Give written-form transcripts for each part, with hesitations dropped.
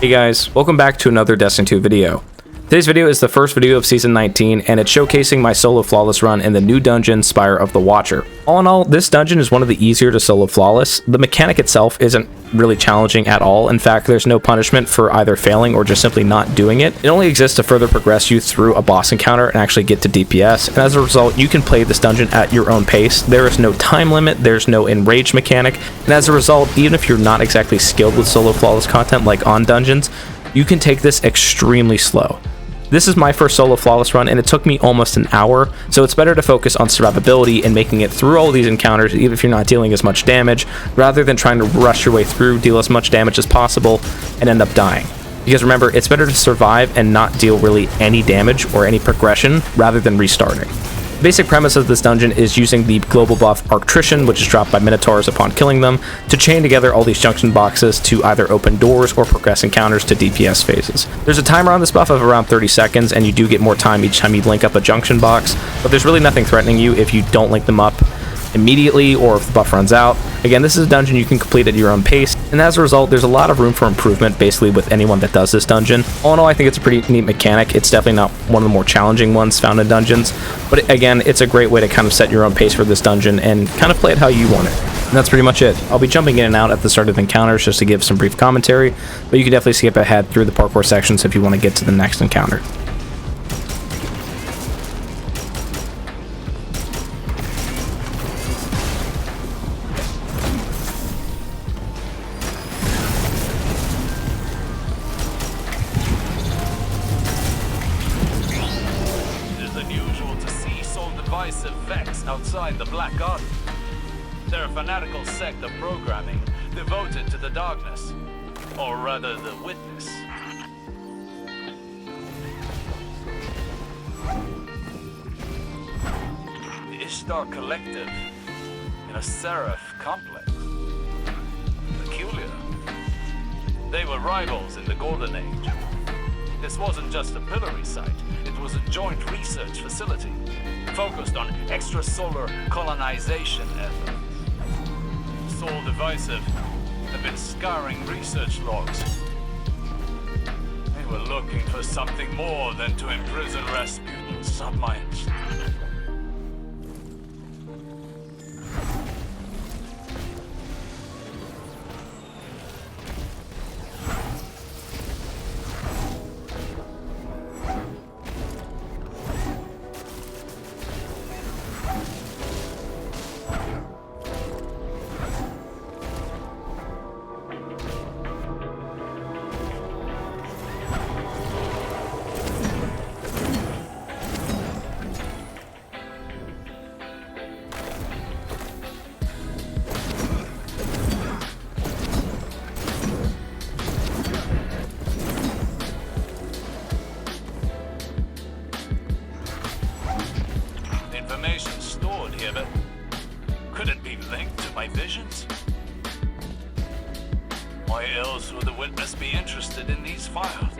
Hey guys, welcome back to another Destiny 2 video. Today's video is the first video of Season 19, and it's showcasing my solo flawless run in the new dungeon, Spire of the Watcher. All in all, this dungeon is one of the easier to solo flawless. The mechanic itself isn't really challenging at all. In fact, there's no punishment for either failing or just simply not doing it. It only exists to further progress you through a boss encounter and actually get to DPS, and as a result, you can play this dungeon at your own pace. There is no time limit, there's no enrage mechanic, and as a result, even if you're not exactly skilled with solo flawless content like on dungeons, you can take this extremely slow. This is my first solo flawless run, and it took me almost an hour, so it's better to focus on survivability and making it through all these encounters, even if you're not dealing as much damage, rather than trying to rush your way through, deal as much damage as possible, and end up dying. Because remember, it's better to survive and not deal really any damage or any progression, rather than restarting. The basic premise of this dungeon is using the global buff Arctrician, which is dropped by Minotaurs upon killing them, to chain together all these junction boxes to either open doors or progress encounters to DPS phases. There's a timer on this buff of around 30 seconds, and you do get more time each time you link up a junction box, but there's really nothing threatening you if you don't link them up immediately or if the buff runs out. Again, this is a dungeon you can complete at your own pace, and as a result, there's a lot of room for improvement basically with anyone that does this dungeon. All in all, I think it's a pretty neat mechanic. It's definitely not one of the more challenging ones found in dungeons, but again, it's a great way to kind of set your own pace for this dungeon and kind of play it how you want it. And that's pretty much it. I'll be jumping in and out at the start of encounters just to give some brief commentary, but you can definitely skip ahead through the parkour sections if you want to get to the next encounter. Effects outside the Black Garden. They're a fanatical sect of programming devoted to the darkness, or rather the witness. The Ishtar Collective in a Seraph complex. Peculiar. They were rivals in the Golden Age. This wasn't just a pillory site, it was a joint research facility focused on extrasolar colonization efforts. Sol Divisive have been scouring research logs. They were looking for something more than to imprison Rasputin subminds. Information stored here, but could it be linked to my visions? Why else would the witness be interested in these files?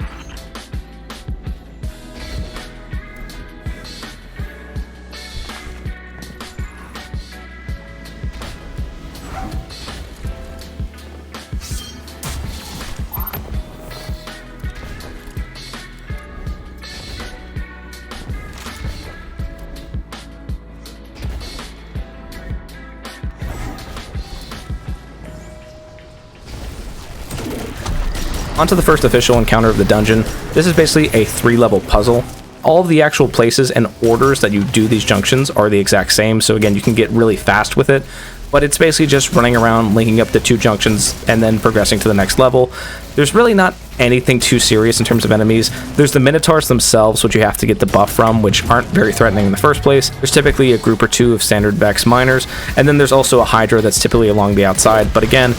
On to the first official encounter of the dungeon. This is basically a 3-level puzzle. All of the actual places and orders that you do these junctions are the exact same, so again, you can get really fast with it, but it's basically just running around, linking up the 2 junctions, and then progressing to the next level. There's really not anything too serious in terms of enemies. There's the Minotaurs themselves, which you have to get the buff from, which aren't very threatening in the first place. There's typically a group or 2 of standard Vex miners, and then there's also a Hydra that's typically along the outside, but again,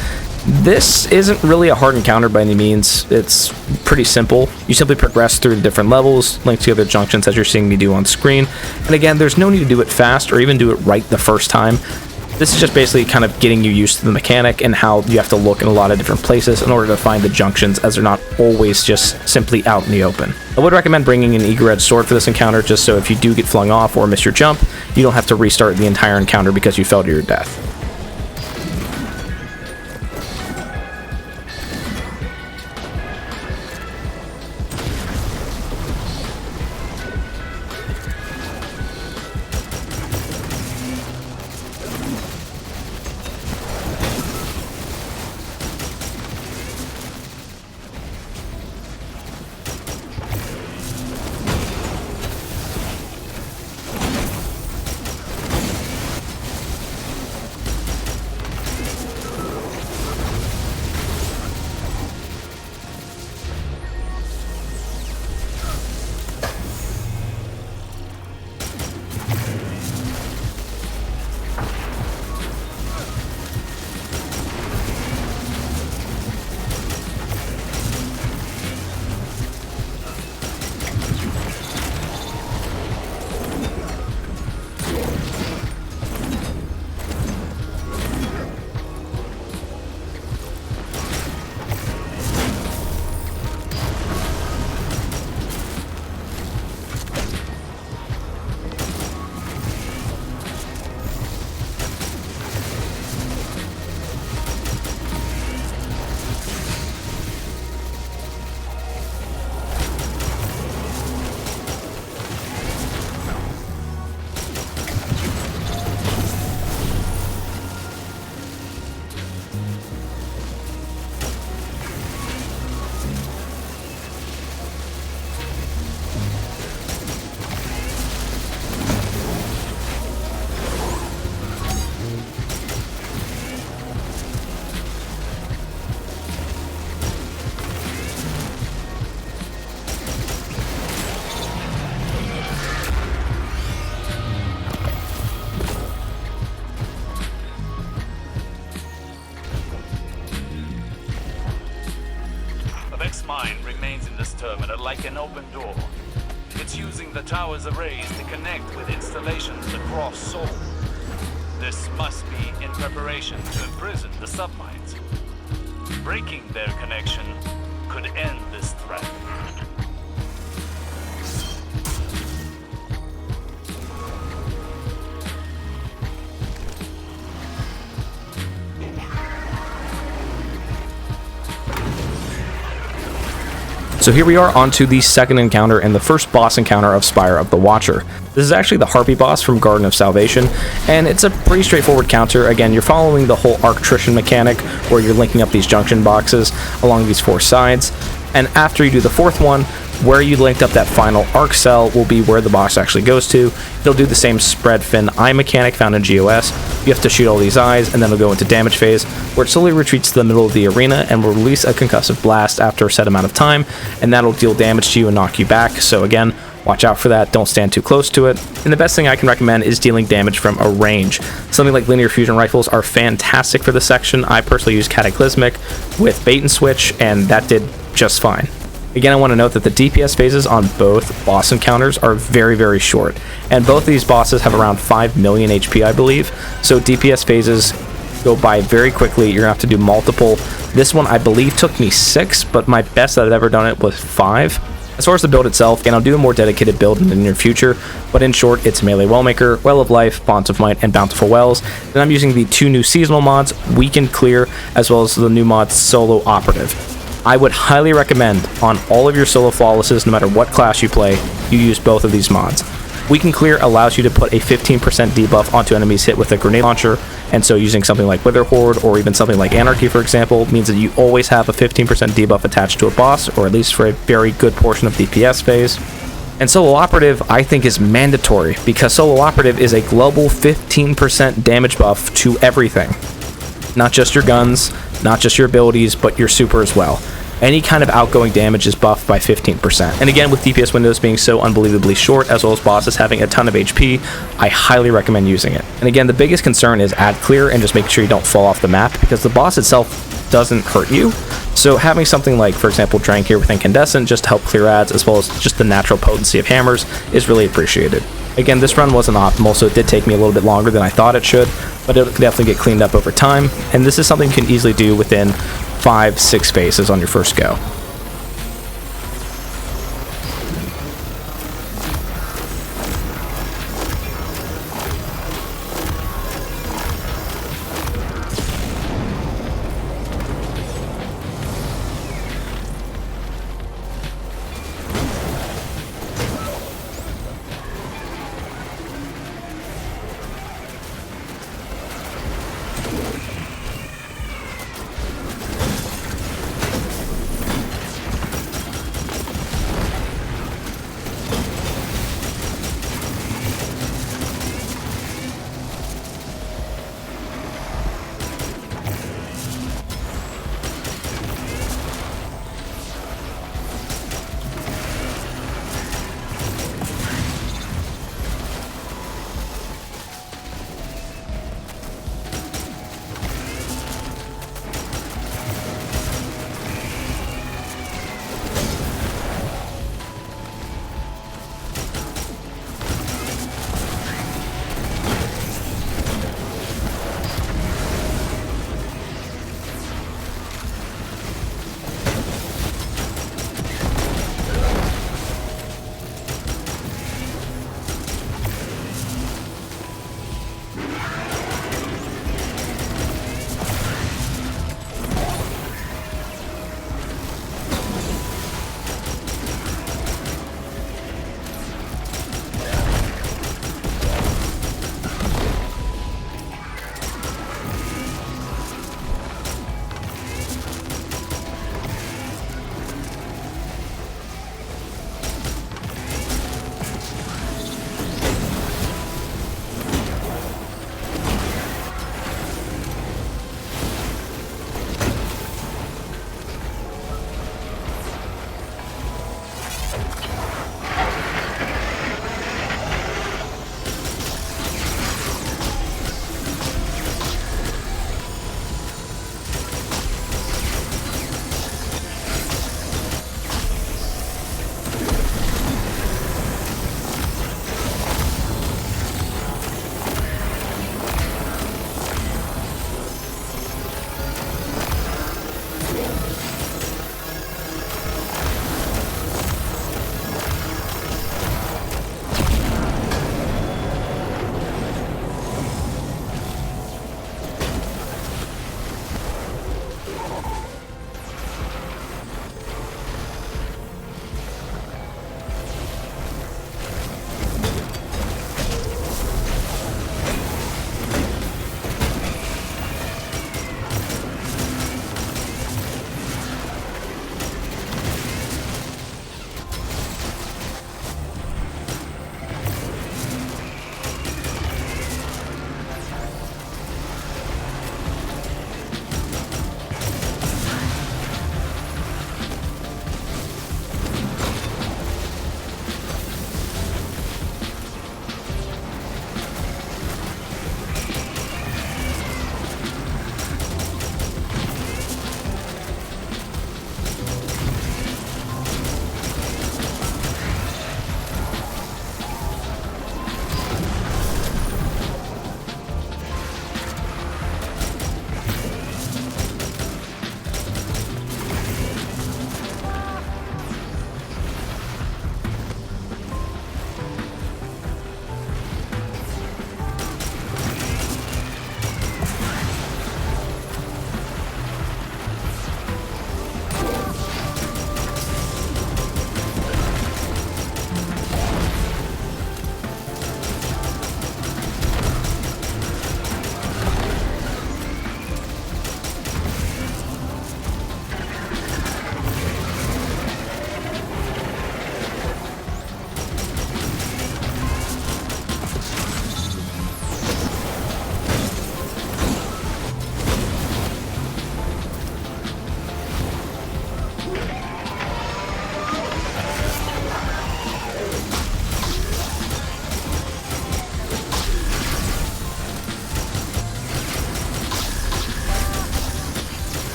this isn't really a hard encounter by any means. It's pretty simple. You simply progress through the different levels, link together junctions as you're seeing me do on screen, and again, there's no need to do it fast or even do it right the first time. This is just basically kind of getting you used to the mechanic and how you have to look in a lot of different places in order to find the junctions, as they're not always just simply out in the open. I would recommend bringing an Eager Edge Sword for this encounter, just so if you do get flung off or miss your jump, you don't have to restart the entire encounter because you fell to your death. terminal like an open door. It's using the tower's arrays to connect with installations across Sol. This must be in preparation to imprison the submines. Breaking their connection could end this threat. So here we are onto the second encounter and the first boss encounter of Spire of the Watcher. This is actually the Harpy boss from Garden of Salvation, and it's a pretty straightforward counter. Again, you're following the whole arc-trition mechanic, where you're linking up these junction boxes along these four sides, and after you do the fourth one, where you linked up that final arc cell will be where the boss actually goes to. It'll do the same spread fin eye mechanic found in GOS. You have to shoot all these eyes, and then it'll go into damage phase, where it slowly retreats to the middle of the arena and will release a concussive blast after a set amount of time, and that'll deal damage to you and knock you back. So again, watch out for that, don't stand too close to it. And the best thing I can recommend is dealing damage from a range. Something like linear fusion rifles are fantastic for this section. I personally use Cataclysmic with bait and switch, and that did just fine. Again, I want to note that the DPS phases on both boss encounters are very, very short, and both of these bosses have around 5 million HP, I believe, so DPS phases go by very quickly. You're going to have to do multiple. This one, I believe, took me 6, but my best that I've ever done it was 5. As far as the build itself, and I'll do a more dedicated build in the near future, but in short, it's Melee Wellmaker, Well of Life, Bonds of Might, and Bountiful Wells. Then I'm using the 2 new seasonal mods, Weekend Clear, as well as the new mod Solo Operative. I would highly recommend on all of your solo flawlesses, no matter what class you play, you use both of these mods. Weekend Clear allows you to put a 15% debuff onto enemies hit with a grenade launcher, and so using something like Wither Horde or even something like Anarchy, for example, means that you always have a 15% debuff attached to a boss, or at least for a very good portion of DPS phase. And Solo Operative, I think, is mandatory, because Solo Operative is a global 15% damage buff to everything. Not just your guns, not just your abilities, but your super as well. Any kind of outgoing damage is buffed by 15%. And again, with DPS windows being so unbelievably short, as well as bosses having a ton of HP, I highly recommend using it. And again, the biggest concern is ad clear and just making sure you don't fall off the map, because the boss itself doesn't hurt you. So having something like, for example, Drank here with Incandescent just to help clear ads, as well as just the natural potency of hammers, is really appreciated. Again, this run wasn't optimal, so it did take me a little bit longer than I thought it should, but it can definitely get cleaned up over time, and this is something you can easily do within 5-6 phases on your first go.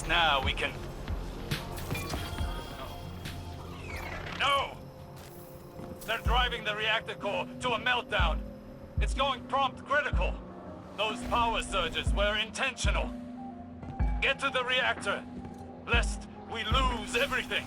Now we can... No! They're driving the reactor core to a meltdown. It's going prompt critical. Those power surges were intentional. Get to the reactor, lest we lose everything.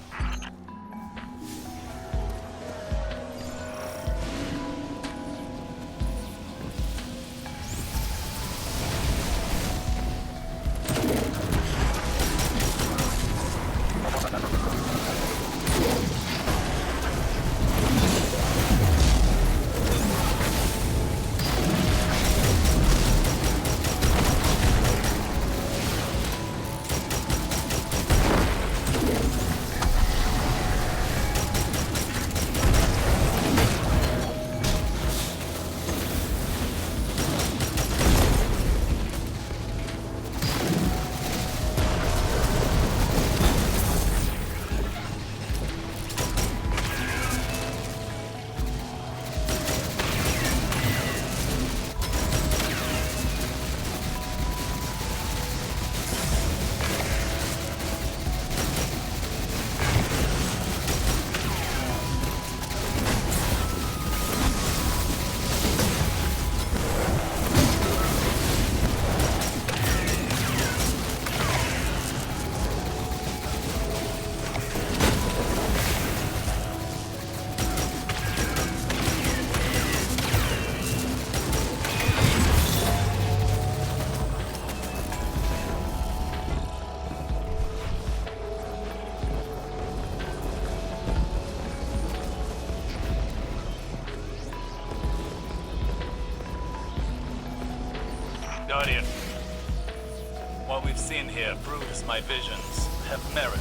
seen here proves my visions have merit.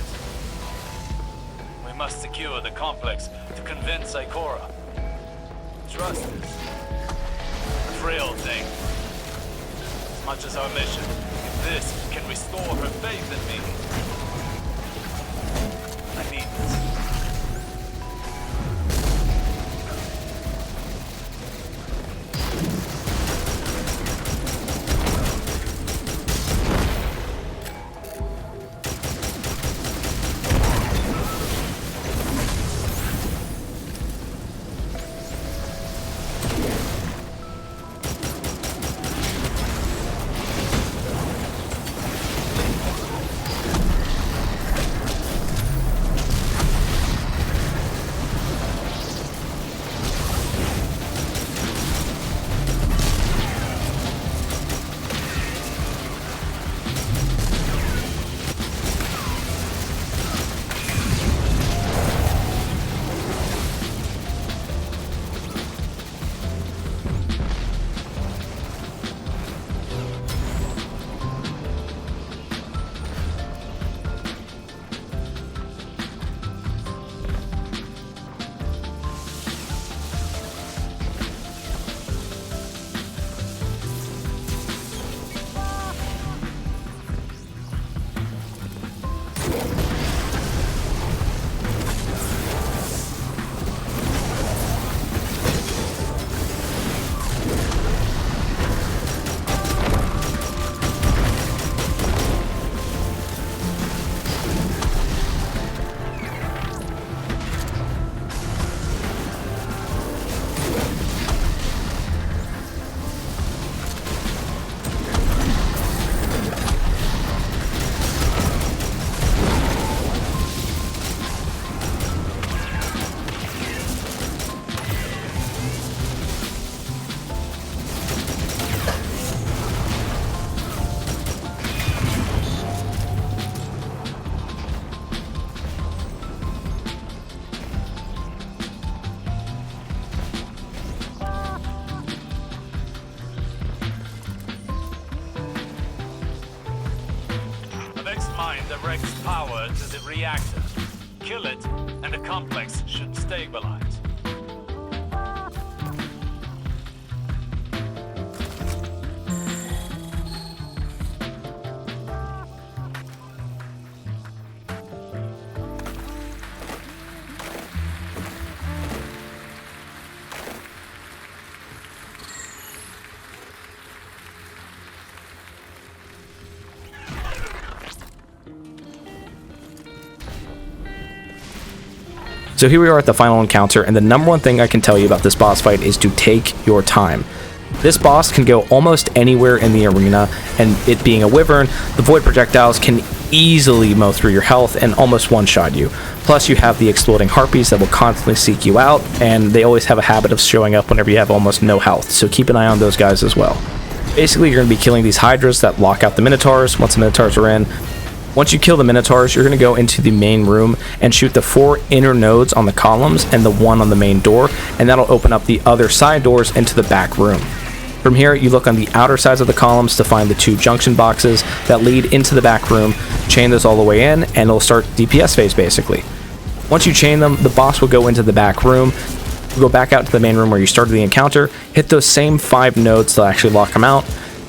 We must secure the complex to convince Ikora. Trust is a frail thing. As much as our mission, if this can restore her faith in me, I need this. Directs power to the reactor. Kill it, and the complex should stabilize. So here we are at the final encounter, and the number one thing I can tell you about this boss fight is to take your time. This boss can go almost anywhere in the arena, and it being a wyvern, the void projectiles can easily mow through your health and almost one-shot you. Plus you have the exploding harpies that will constantly seek you out, and they always have a habit of showing up whenever you have almost no health, so keep an eye on those guys as well. Basically, you're going to be killing these hydras that lock out the minotaurs. Once the minotaurs are in, once you kill the minotaurs, you're going to go into the main room and shoot the 4 inner nodes on the columns and the 1 on the main door, and that'll open up the other side doors into the back room. From here, you look on the outer sides of the columns to find the 2 junction boxes that lead into the back room, chain those all the way in, and it'll start DPS phase basically. Once you chain them, the boss will go into the back room, go back out to the main room where you started the encounter, hit those same 5 nodes to actually lock them out.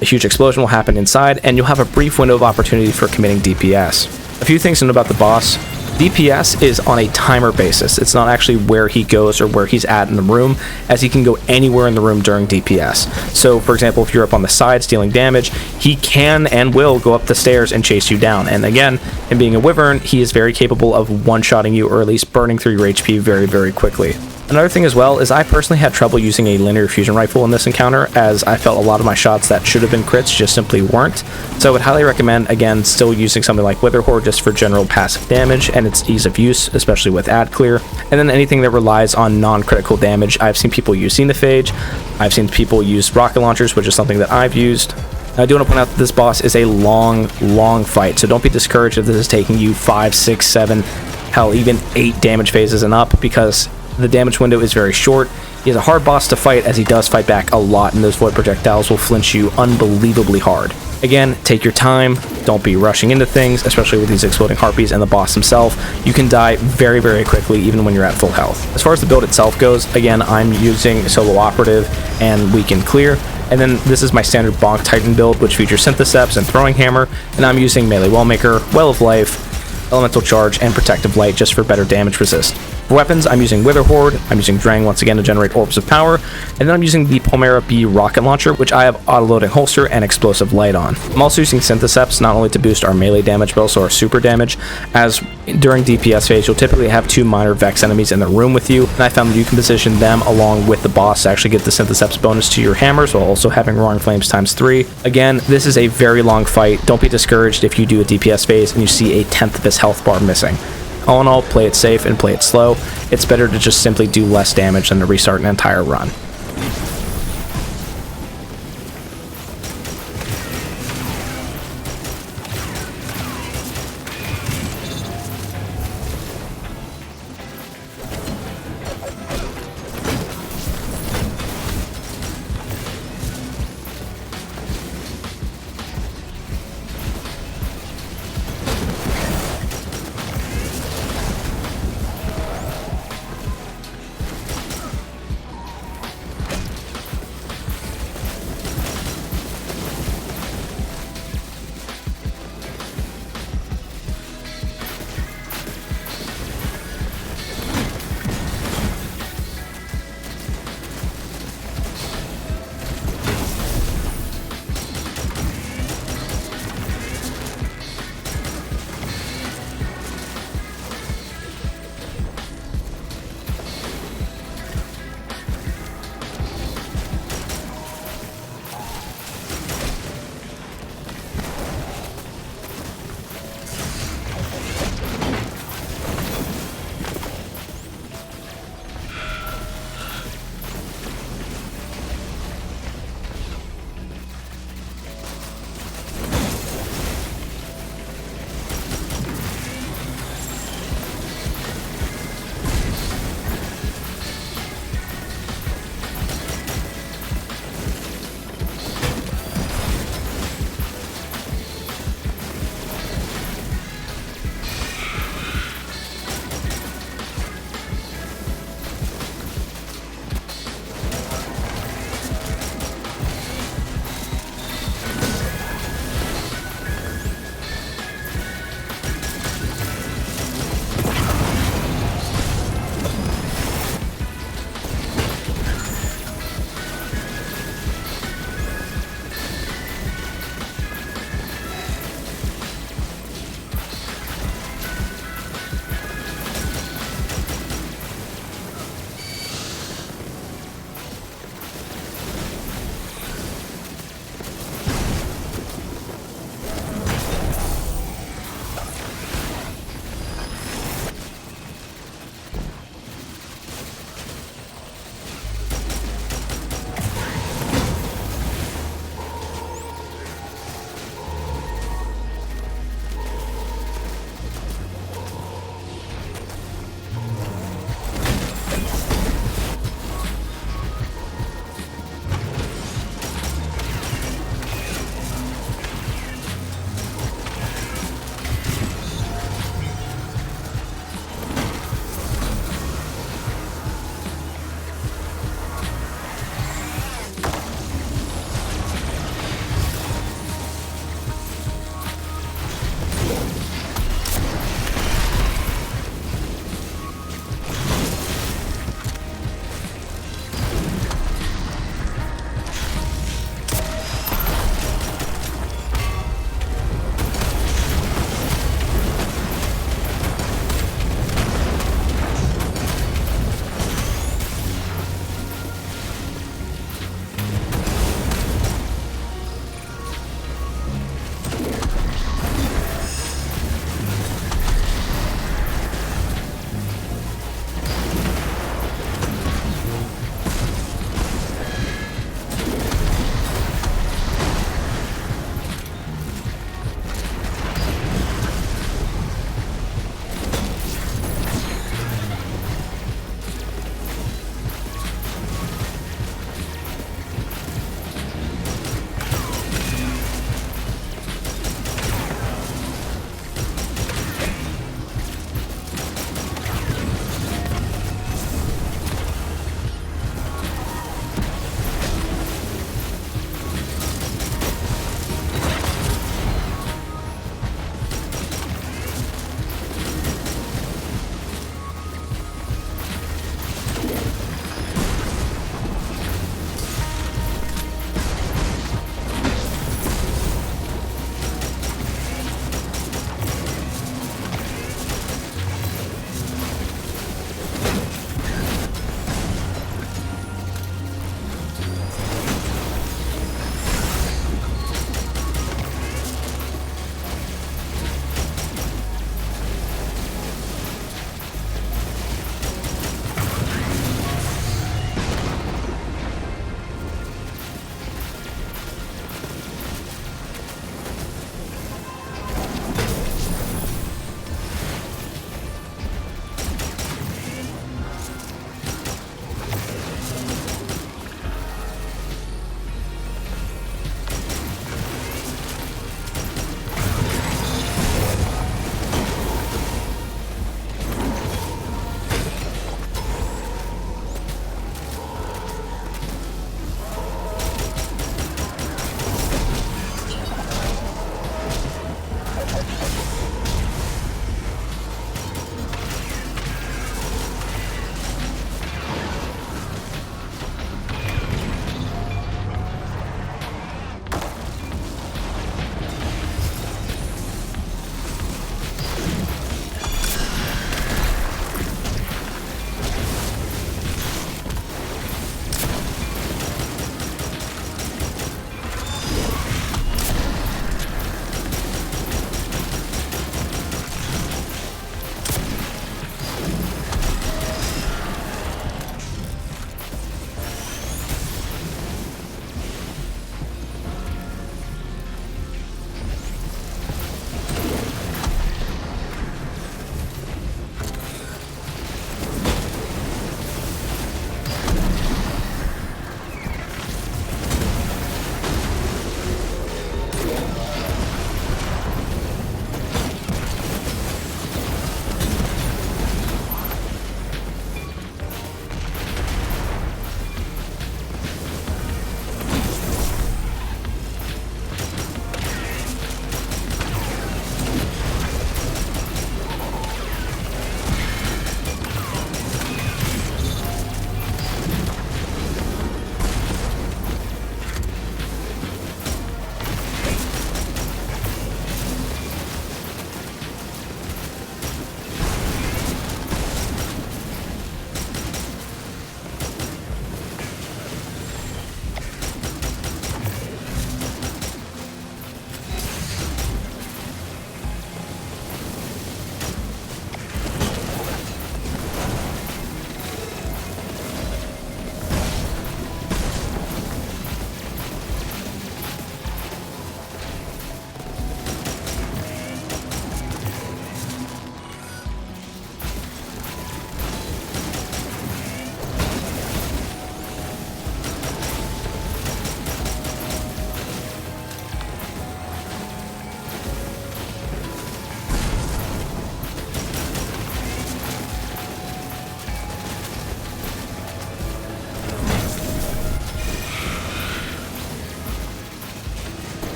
A huge explosion will happen inside, and you'll have a brief window of opportunity for committing DPS. A few things to know about the boss. DPS is on a timer basis. It's not actually where he goes or where he's at in the room, as he can go anywhere in the room during DPS. So, for example, if you're up on the sides dealing damage, he can and will go up the stairs and chase you down. And again, in being a wyvern, he is very capable of one-shotting you, or at least burning through your HP very, very quickly. Another thing as well is I personally had trouble using a linear fusion rifle in this encounter, as I felt a lot of my shots that should have been crits just simply weren't. So I would highly recommend, again, still using something like Witherhoard just for general passive damage and its ease of use, especially with ad clear. And then anything that relies on non-critical damage, I've seen people use Xenophage, I've seen people use rocket launchers, which is something that I've used. I do want to point out that this boss is a long fight, so don't be discouraged if this is taking you 5, 6, 7, hell, even 8 damage phases and up, because the damage window is very short. He is a hard boss to fight, as he does fight back a lot, and those void projectiles will flinch you unbelievably hard. Again, take your time, don't be rushing into things, especially with these exploding harpies and the boss himself. You can die very, very quickly, even when you're at full health. As far as the build itself goes, again, I'm using solo operative and weaken clear. And then this is my standard Bonk Titan build, which features Syntheseps and Throwing Hammer, and I'm using Melee Wellmaker, Well of Life, Elemental Charge, and Protective Light just for better damage resist. For weapons, I'm using Wither Horde, I'm using Drang once again to generate Orbs of Power, and then I'm using the Pomera B Rocket Launcher, which I have auto-loading holster and explosive light on. I'm also using Syntheseps not only to boost our melee damage, but also our super damage, as during DPS phase, you'll typically have 2 minor Vex enemies in the room with you, and I found that you can position them along with the boss to actually get the Syntheseps bonus to your hammers, while also having Roaring Flames ×3. Again, this is a very long fight. Don't be discouraged if you do a DPS phase and you see a 10th of his health bar missing. All in all, play it safe and play it slow. It's better to just simply do less damage than to restart an entire run.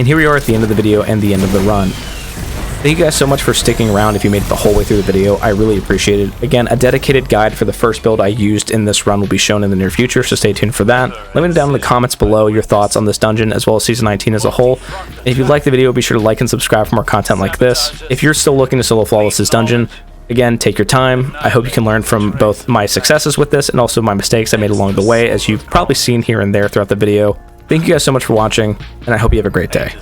And here we are at the end of the video and the end of the run. Thank you guys so much for sticking around if you made it the whole way through the video. I really appreciate it. Again, a dedicated guide for the first build I used in this run will be shown in the near future, so stay tuned for that. Let me know down in the comments below your thoughts on this dungeon as well as Season 19 as a whole. And if you like the video, be sure to like and subscribe for more content like this. If you're still looking to solo flawless this dungeon, again, take your time. I hope you can learn from both my successes with this and also my mistakes I made along the way, as you've probably seen here and there throughout the video. Thank you guys so much for watching, and I hope you have a great day.